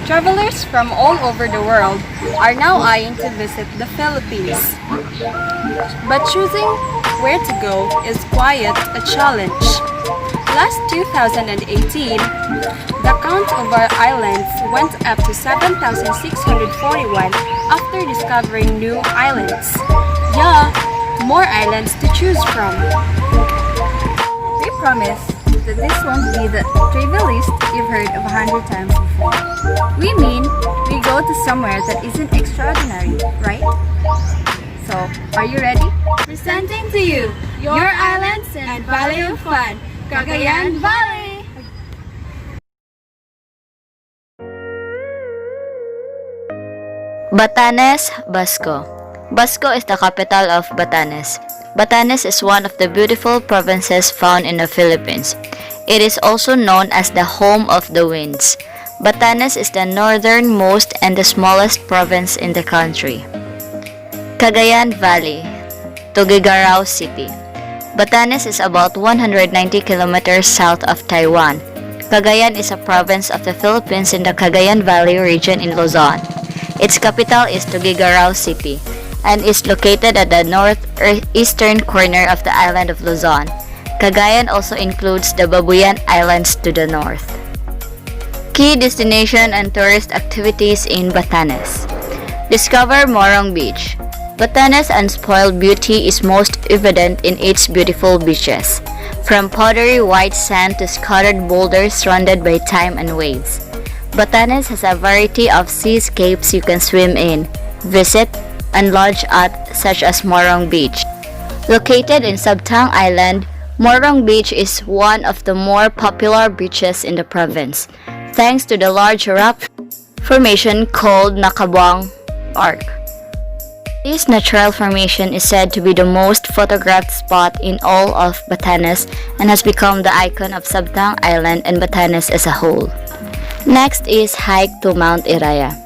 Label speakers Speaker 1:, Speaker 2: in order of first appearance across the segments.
Speaker 1: Travelers from all over the world are now eyeing to visit the Philippines. But choosing where to go is quite a challenge. Last 2018, the count of our islands went up to 7,641 after discovering new islands. Yeah, more islands to choose from.
Speaker 2: We promise that this won't be the trivial list you've heard of 100 times before. We mean we go to somewhere that isn't extraordinary, right? So, are you ready?
Speaker 1: Presenting to you your islands and Valley of Fun, Cagayan Valley!
Speaker 3: Batanes, Basco. Basco is the capital of Batanes. Batanes is one of the beautiful provinces found in the Philippines. It is also known as the home of the winds. Batanes is the northernmost and the smallest province in the country. Cagayan Valley, Tuguegarao City. Batanes is about 190 kilometers south of Taiwan. Cagayan is a province of the Philippines in the Cagayan Valley region in Luzon. Its capital is Tuguegarao City and is located at the northeastern corner of the island of Luzon. Cagayan also includes the Babuyan Islands to the north. Key destination and tourist activities in Batanes. Discover Morong Beach. Batanes' unspoiled beauty is most evident in its beautiful beaches, from powdery white sand to scattered boulders surrounded by time and waves. Batanes has a variety of seascapes you can swim in, visit, and lodge at, such as Morong Beach. Located in Sabtang Island, Morong Beach is one of the more popular beaches in the province, thanks to the large rock formation called Nakabuang Arc. This natural formation is said to be the most photographed spot in all of Batanes and has become the icon of Sabtang Island and Batanes as a whole. Next is hike to Mount Iraya.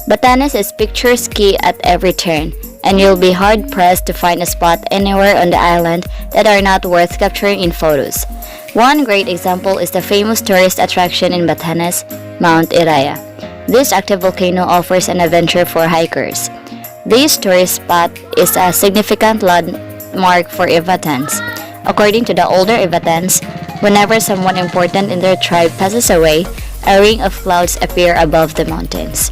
Speaker 3: Batanes is picturesque at every turn, and you'll be hard-pressed to find a spot anywhere on the island that are not worth capturing in photos. One great example is the famous tourist attraction in Batanes, Mount Iraya. This active volcano offers an adventure for hikers. This tourist spot is a significant landmark for Ivatans. According to the older Ivatans, whenever someone important in their tribe passes away, a ring of clouds appear above the mountains.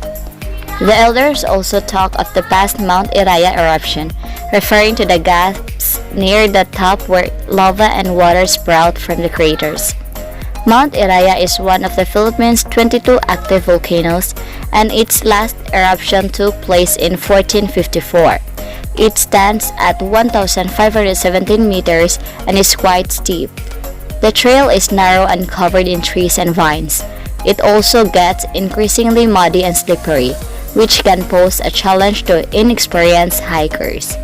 Speaker 3: The elders also talk of the past Mount Iraya eruption, referring to the gaps near the top where lava and water sprout from the craters. Mount Iraya is one of the Philippines' 22 active volcanoes, and its last eruption took place in 1454. It stands at 1,517 meters and is quite steep. The trail is narrow and covered in trees and vines. It also gets increasingly muddy and slippery, which can pose a challenge to inexperienced hikers.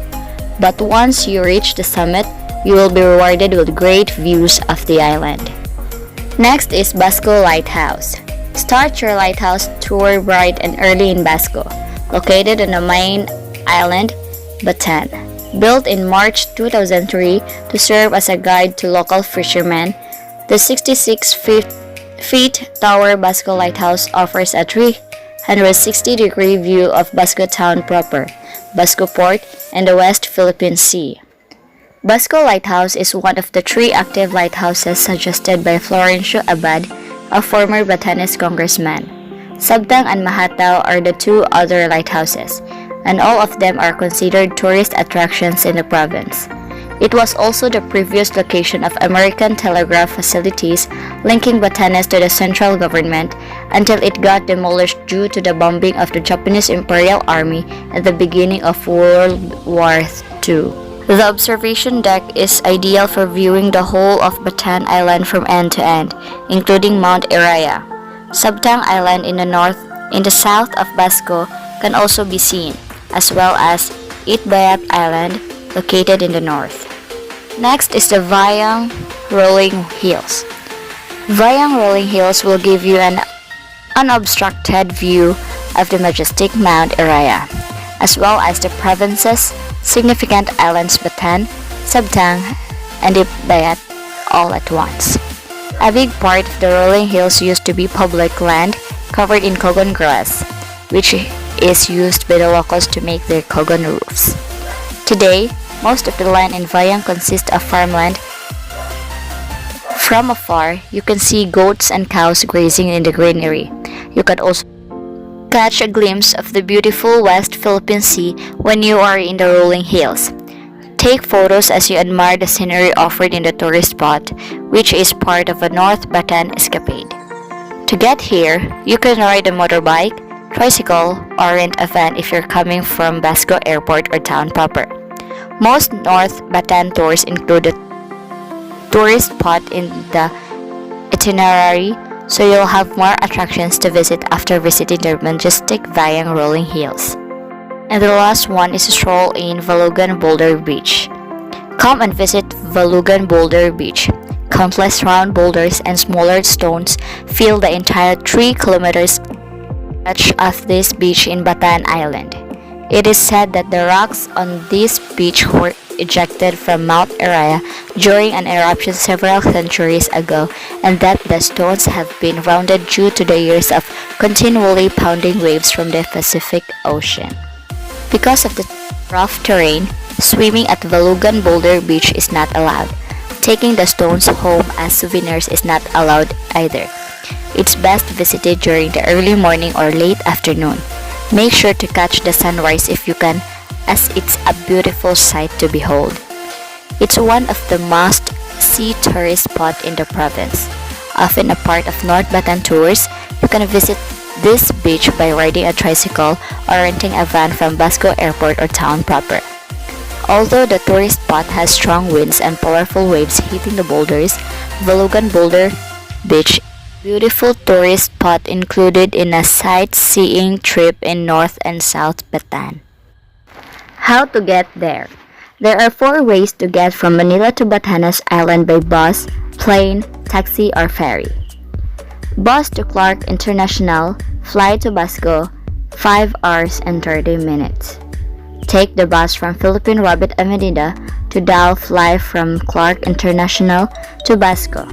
Speaker 3: But once you reach the summit, you will be rewarded with great views of the island. Next is Basco Lighthouse. Start your lighthouse tour bright and early in Basco, located on the main island, Batan. Built in March 2003 to serve as a guide to local fishermen, the 66-feet tower Basco Lighthouse offers a 360-degree view of Basco Town proper, Basco Port, and the West Philippine Sea. Basco Lighthouse is one of the 3 active lighthouses suggested by Florencio Abad, a former Batanes congressman. Sabtang and Mahatao are the 2 other lighthouses, and all of them are considered tourist attractions in the province. It was also the previous location of American telegraph facilities linking Batanes to the central government until it got demolished due to the bombing of the Japanese Imperial Army at the beginning of World War II. The observation deck is ideal for viewing the whole of Batan Island from end to end, including Mount Iraya. Sabtang Island in the south of Basco can also be seen, as well as Itbayat Island, located in the north. Next is the Vayang Rolling Hills. Vayang Rolling Hills will give you an unobstructed view of the majestic Mount Iraya, as well as the province's significant islands Batan, Sabtang, and Ipbayat all at once. A big part of the rolling hills used to be public land covered in cogon grass, which is used by the locals to make their cogon roofs. Today, most of the land in Vayang consists of farmland. From afar, you can see goats and cows grazing in the greenery. You can also catch a glimpse of the beautiful West Philippine Sea when you are in the rolling hills. Take photos as you admire the scenery offered in the tourist spot, which is part of a North Bataan escapade. To get here, you can ride a motorbike, tricycle, or rent a van if you're coming from Basco Airport or town proper. Most North Bataan tours include a tourist spot in the itinerary, so you'll have more attractions to visit after visiting the majestic Vayang rolling hills. And the last one is a stroll in Valugan Boulder Beach. Come and visit Valugan Boulder Beach. Countless round boulders and smaller stones fill the entire 3 kilometers stretch of this beach in Bataan Island. It is said that the rocks on this beach were ejected from Mount Araya during an eruption several centuries ago, and that the stones have been rounded due to the years of continually pounding waves from the Pacific Ocean. Because of the rough terrain, swimming at Valugan Boulder Beach is not allowed. Taking the stones home as souvenirs is not allowed either. It's best visited during the early morning or late afternoon. Make sure to catch the sunrise if you can, as it's a beautiful sight to behold. It's one of the must-see tourist spots in the province. Often a part of North Bataan tours, you can visit this beach by riding a tricycle or renting a van from Basco Airport or town proper. Although the tourist spot has strong winds and powerful waves hitting the boulders, Valugan Boulder Beach is a beautiful tourist spot included in a sightseeing trip in North and South Bataan. How to get there? There are 4 ways to get from Manila to Batanes Island by bus, plane, taxi, or ferry. Bus to Clark International, fly to Basco, 5 hours and 30 minutes. Take the bus from Philippine Rabbit Avenida to Dal, fly from Clark International to Basco.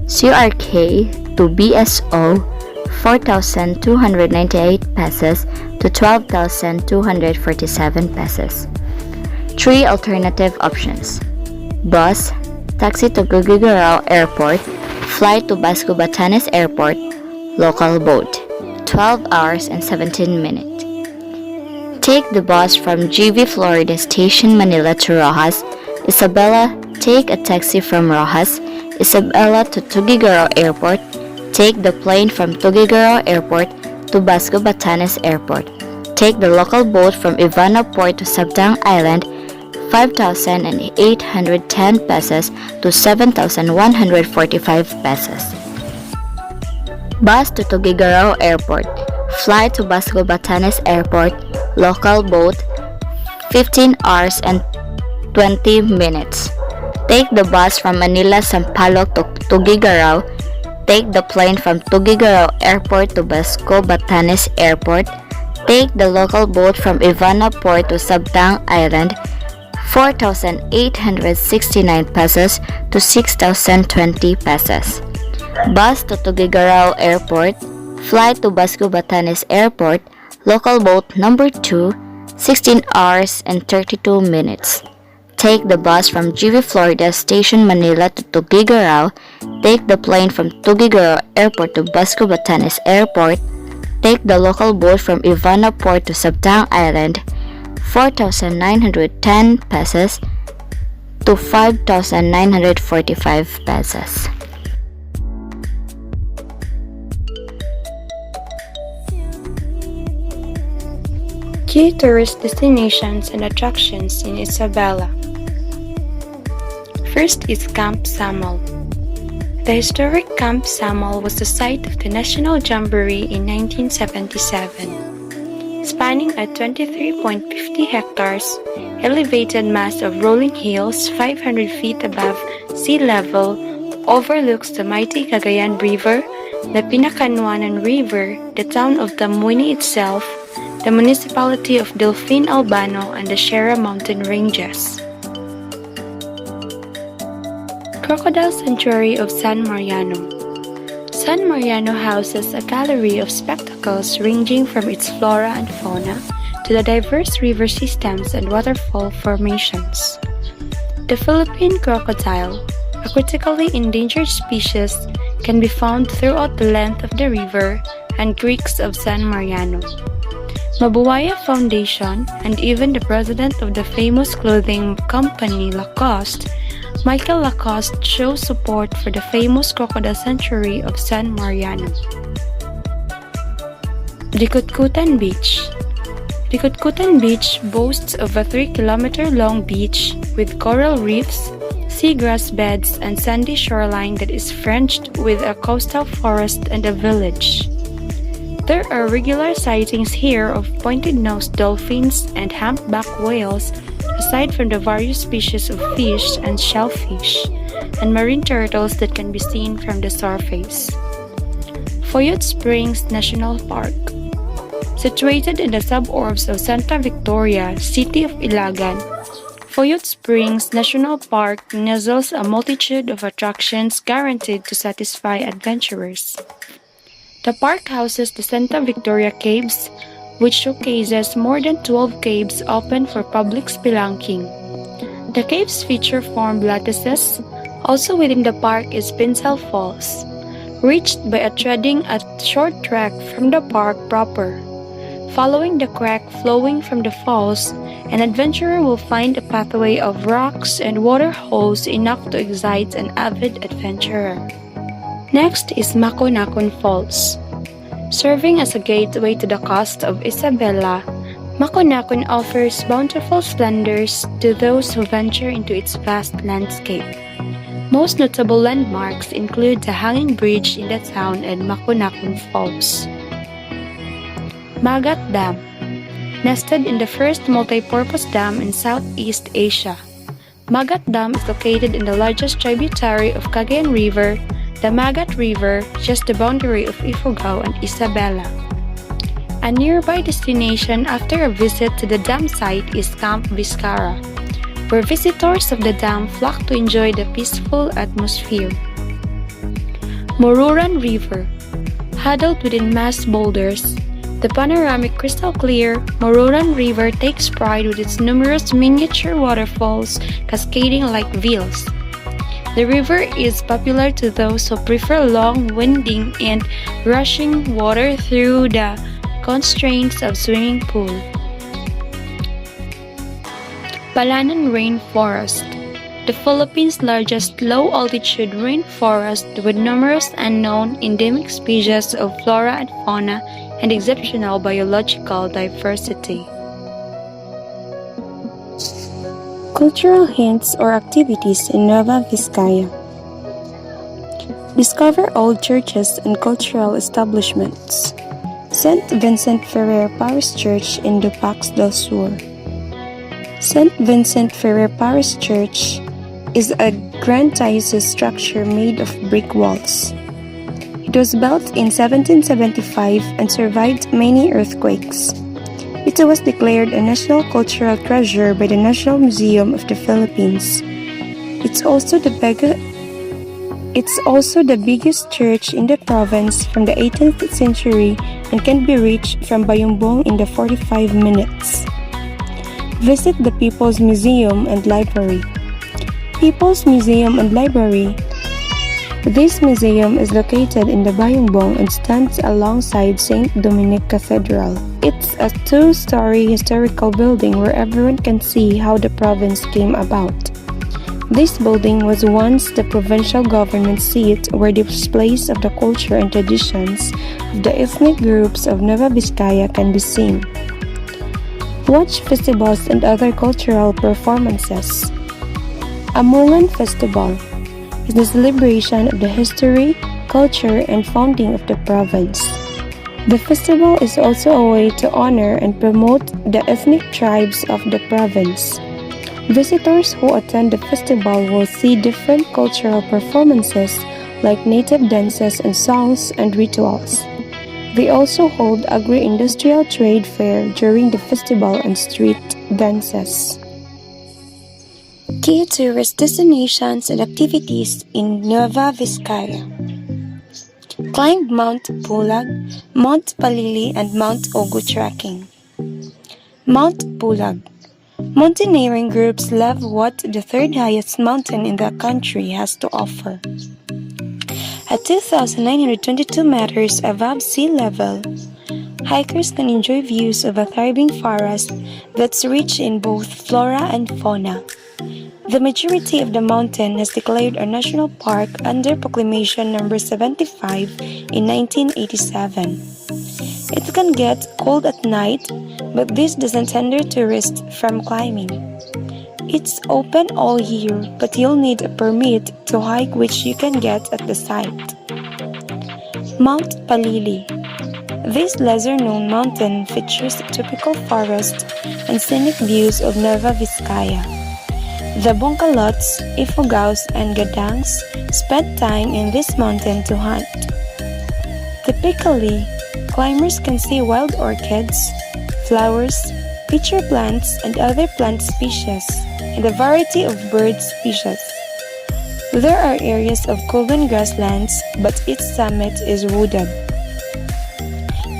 Speaker 3: CRK to BSO, 4,298 pesos to 12,247 pesos. 3 alternative options: bus, taxi to Tuguegarao Airport, fly to Basco Batanes Airport, local boat, 12 hours and 17 minutes. Take the bus from GV Florida Station Manila to Rojas, Isabela. Take a taxi from Rojas, Isabela to Tuguegarao Airport. Take the plane from Tuguegarao Airport to Basco Batanes Airport. Take the local boat from Ivana Port to Sabtang Island, 5,810 pesos to 7,145 pesos. Bus to Tuguegarao Airport. Fly to Basco Batanes Airport, local boat, 15 hours and 20 minutes. Take the bus from Manila Sampaloc to Tuguegarao. Take the plane from Tuguegarao Airport to Basco Batanes Airport. Take the local boat from Ivana Port to Sabtang Island, 4,869 pesos to 6,020 pesos. Bus to Tuguegarao Airport. Fly to Basco Batanes Airport, local boat number 2, 16 hours and 32 minutes. Take the bus from GV Florida Station Manila to Tuguegarao. Take the plane from Tuguegarao Airport to Basco Batanes Airport. Take the local boat from Ivana Port to Sabtang Island, 4,910 pesos to 5,945 pesos.
Speaker 1: Key tourist destinations and attractions in Isabela. First is Camp Samuel. The historic Camp Samuel was the site of the National Jamboree in 1977. Spanning a 23.50 hectares, elevated mass of rolling hills 500 feet above sea level overlooks the mighty Cagayan River, the Pinakanuanan River, the town of Tamuini itself, the municipality of Delfin Albano, and the Sierra Mountain Ranges.
Speaker 4: Crocodile Sanctuary of San Mariano. San Mariano houses a gallery of spectacles ranging from its flora and fauna to the diverse river systems and waterfall formations. The Philippine crocodile, a critically endangered species, can be found throughout the length of the river and creeks of San Mariano. Mabuaya Foundation and even the president of the famous clothing company Lacoste, Michael Lacoste, shows support for the famous crocodile sanctuary of San Mariano. Dikutkutan Beach. Dikutkutan Beach boasts of a 3-kilometer-long beach with coral reefs, seagrass beds, and sandy shoreline that is fringed with a coastal forest and a village. There are regular sightings here of pointed-nosed dolphins and humpback whales, aside from the various species of fish and shellfish, and marine turtles that can be seen from the surface. Foyot Springs National Park. Situated in the suburbs of Santa Victoria, City of Ilagan, Foyot Springs National Park nuzzles a multitude of attractions guaranteed to satisfy adventurers. The park houses the Santa Victoria Caves, which showcases more than 12 caves open for public spelunking. The caves feature formed lattices. Also within the park is Pinsel Falls, reached by treading a short trek from the park proper. Following the creek flowing from the falls, an adventurer will find a pathway of rocks and water holes enough to excite an avid adventurer. Next is Maconacon Falls. Serving as a gateway to the coast of Isabela, Maconacon offers bountiful splendors to those who venture into its vast landscape. Most notable landmarks include the hanging bridge in the town and Maconacon Falls. Magat Dam. Nested in the first multi-purpose dam in Southeast Asia, Magat Dam is located in the largest tributary of Cagayan River, the Magat River, just the boundary of Ifugao and Isabela. A nearby destination after a visit to the dam site is Camp Vizcara, where visitors of the dam flock to enjoy the peaceful atmosphere. Moruran River. Huddled within mass boulders, the panoramic crystal-clear Moruran River takes pride with its numerous miniature waterfalls cascading like veils. The river is popular to those who prefer long, winding, and rushing water through the constraints of swimming pool. Palanan Rainforest. The Philippines' largest low-altitude rainforest with numerous unknown endemic species of flora and fauna and exceptional biological diversity. Cultural hints or activities in Nueva Vizcaya. Discover old churches and cultural establishments. St. Vincent Ferrer Parish Church in Dupax del Sur. St. Vincent Ferrer Parish Church is a grandiose structure made of brick walls. It was built in 1775 and survived many earthquakes. It was declared a National Cultural Treasure by the National Museum of the Philippines. It's also the biggest church in the province from the 18th century and can be reached from Bayumbong in 45 minutes. Visit the People's Museum and Library. People's Museum and Library. This museum is located in the Bayumbong and stands alongside St. Dominic Cathedral. It's a 2-story historical building where everyone can see how the province came about. This building was once the provincial government seat where displays of the culture and traditions of the ethnic groups of Nueva Vizcaya can be seen. Watch festivals and other cultural performances. Amulan Festival is the celebration of the history, culture, and founding of the province. The festival is also a way to honor and promote the ethnic tribes of the province. Visitors who attend the festival will see different cultural performances like native dances and songs and rituals. They also hold agri-industrial trade fair during the festival and street dances. Key tourist destinations and activities in Nueva Vizcaya. Climb Mount Pulag, Mount Palili, and Mount Ogo trekking. Mount Pulag. Mountaineering groups love what the third highest mountain in the country has to offer. At 2,922 meters above sea level, hikers can enjoy views of a thriving forest that's rich in both flora and fauna. The majority of the mountain has declared a national park under Proclamation No. 75 in 1987. It can get cold at night, but this doesn't hinder tourists from climbing. It's open all year, but you'll need a permit to hike, which you can get at the site. Mount Palili. This lesser-known mountain features a typical forest and scenic views of Nueva Vizcaya. The Bongkalots, Ifugaos, and Gadangs spend time in this mountain to hunt. Typically, climbers can see wild orchids, flowers, pitcher plants, and other plant species, and a variety of bird species. There are areas of golden grasslands, but its summit is wooded.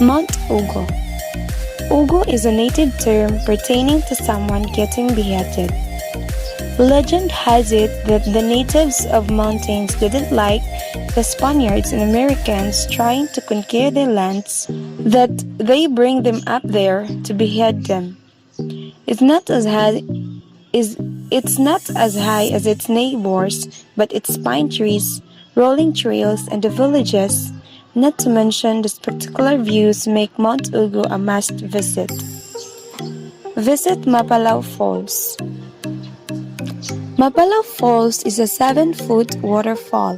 Speaker 4: Mount Ugo. Ugo is a native term pertaining to someone getting beheaded. Legend has it that the natives of mountains didn't like the Spaniards and Americans trying to conquer their lands, that they bring them up there to behead them. It's not as high as its neighbors, but its pine trees, rolling trails, and the villages, not to mention the spectacular views, make Mount Ugo a must visit. Visit Mapalao Falls. Mapalao Falls is a 7-foot waterfall.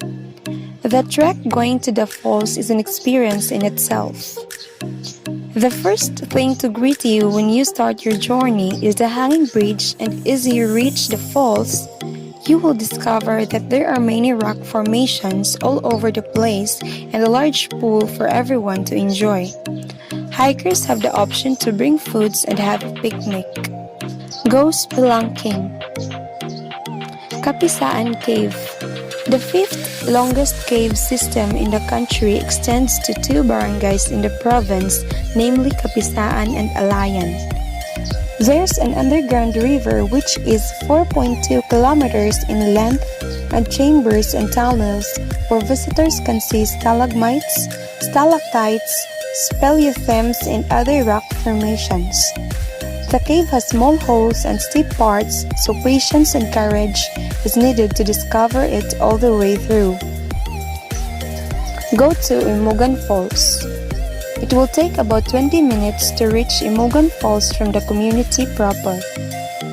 Speaker 4: The trek going to the falls is an experience in itself. The first thing to greet you when you start your journey is the hanging bridge, and as you reach the falls, you will discover that there are many rock formations all over the place and a large pool for everyone to enjoy. Hikers have the option to bring foods and have a picnic. Go spelunking. Kapisaan Cave. The fifth longest cave system in the country extends to 2 barangays in the province, namely Kapisaan and Alayan. There's an underground river which is 4.2 kilometers in length and chambers and tunnels where visitors can see stalagmites, stalactites, speleothems, and other rock formations. The cave has small holes and steep parts, so patience and courage is needed to discover it all the way through. Go to Imogan Falls. It will take about 20 minutes to reach Imogan Falls from the community proper.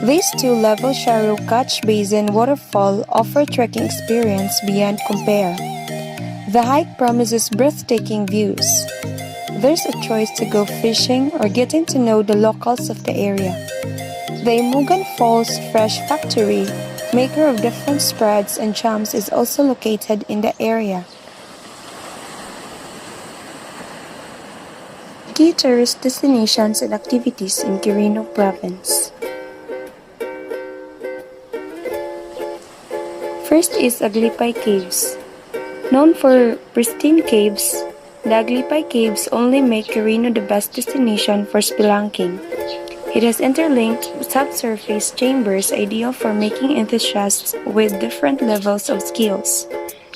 Speaker 4: These 2-level shallow catch basin waterfall offer trekking experience beyond compare. The hike promises breathtaking views. There's a choice to go fishing or getting to know the locals of the area. The Imogan Falls Fresh Factory, maker of different spreads and jams, is also located in the area. Key tourist destinations and activities in Quirino Province. First is Aglipay Caves. Known for pristine caves, the Aglipay Caves only make Quirino the best destination for spelunking. It has interlinked subsurface chambers ideal for making enthusiasts with different levels of skills.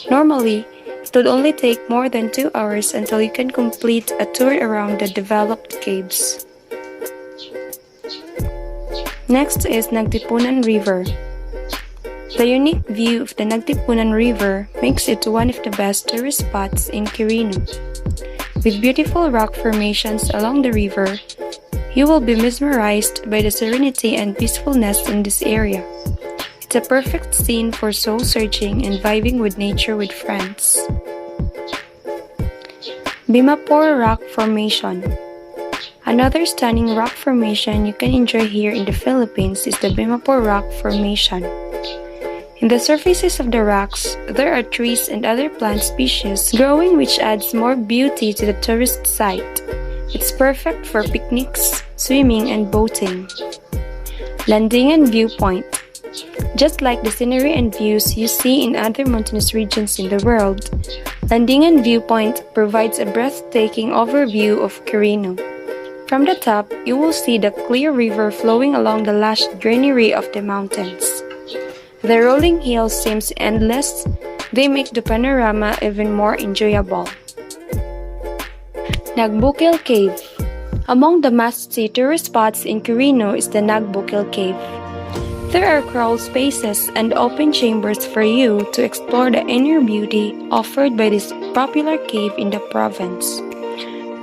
Speaker 4: Normally, it would only take more than 2 hours until you can complete a tour around the developed caves. Next is Nagtipunan River. The unique view of the Nagtipunan River makes it one of the best tourist spots in Quirino. With beautiful rock formations along the river, you will be mesmerized by the serenity and peacefulness in this area. It's a perfect scene for soul searching and vibing with nature with friends. Bimapor Rock Formation. Another stunning rock formation you can enjoy here in the Philippines is the Bimapor Rock Formation. In the surfaces of the rocks, there are trees and other plant species growing, which adds more beauty to the tourist site. It's perfect for picnics, swimming, and boating. Landingan Viewpoint. Just like the scenery and views you see in other mountainous regions in the world, Landingan Viewpoint provides a breathtaking overview of Quirino. From the top, you will see the clear river flowing along the lush greenery of the mountains. The rolling hills seems endless. They make the panorama even more enjoyable. Nagbukil Cave. Among the must-see tourist spots in Quirino is the Nagbukil Cave. There are crawl spaces and open chambers for you to explore the inner beauty offered by this popular cave in the province.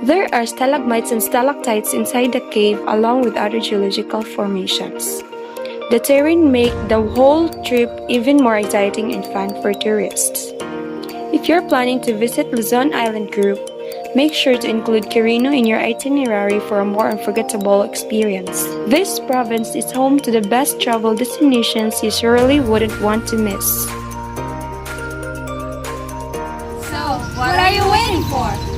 Speaker 4: There are stalagmites and stalactites inside the cave along with other geological formations. The terrain makes the whole trip even more exciting and fun for tourists. If you're planning to visit Luzon Island Group, make sure to include Quirino in your itinerary for a more unforgettable experience. This province is home to the best travel destinations you surely wouldn't want to miss.
Speaker 1: So, what are you waiting for?